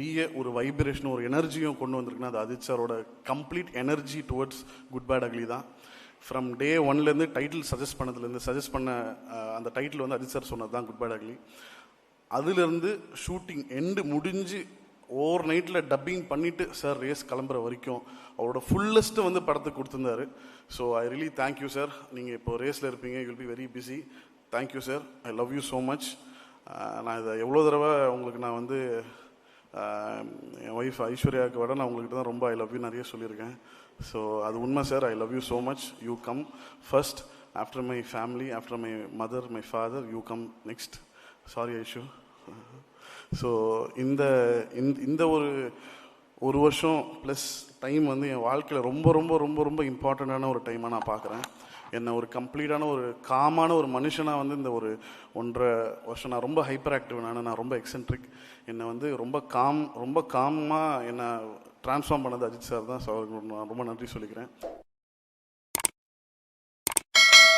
பெரிய ஒரு வைப்ரேஷனும் ஒரு எனர்ஜியும் கொண்டு வந்திருக்குன்னா அது அஜித் சாரோட complete energy towards Good Bad Ugly தான். ஃப்ரம் டே ஒன்லேருந்து டைட்டில் சஜஸ்ட் பண்ண அந்த டைட்டில் வந்து அஜித் சார் சொன்னது தான் குட் பேட் அக்லி. அதுலேருந்து ஷூட்டிங் எண்டு முடிஞ்சு ஓவர் நைட்டில் டப்பிங் பண்ணிவிட்டு சார் ரேஸ் கிளம்புற வரைக்கும் அவரோட ஃபுல்லஸ்ட்டு வந்து படத்துக்கு கொடுத்துருந்தாரு. So I really thank you sir. நீங்கள் இப்போ ரேஸில் இருப்பீங்க, you will be very busy. Thank you sir, I love you so much. நான் இதை எவ்வளோ தடவை உங்களுக்கு நான் வந்து என் ஒய்ஃப் ஐஸ்வர்யாவுக்கு விட நான் உங்கள்கிட்ட தான் ரொம்ப ஐ லவ் யூ நிறைய சொல்லியிருக்கேன். ஸோ அது உண்மை sir. I love you so much. You come first after my family, after my mother, my father, you come next. Sorry Aishu. So இந்த ஒரு வருஷம் ப்ளஸ் டைம் வந்து என் வாழ்க்கையில் ரொம்ப ரொம்ப ரொம்ப ரொம்ப இம்பார்ட்டண்ட்டான ஒரு டைமாக நான் பார்க்குறேன். என்னை ஒரு கம்ப்ளீட்டான ஒரு காமான ஒரு மனுஷனாக வந்து இந்த ஒரு 1.5 வருஷம் நான் ரொம்ப ஹைப்பர் ஆக்டிவ், நான் ரொம்ப எக்ஸென்ட்ரிக். என்னை வந்து ரொம்ப காமாக என்னை ட்ரான்ஸ்ஃபார்ம் பண்ணது அஜித் சார் தான். ஸோ நான் ரொம்ப நன்றி சொல்லிக்கிறேன்.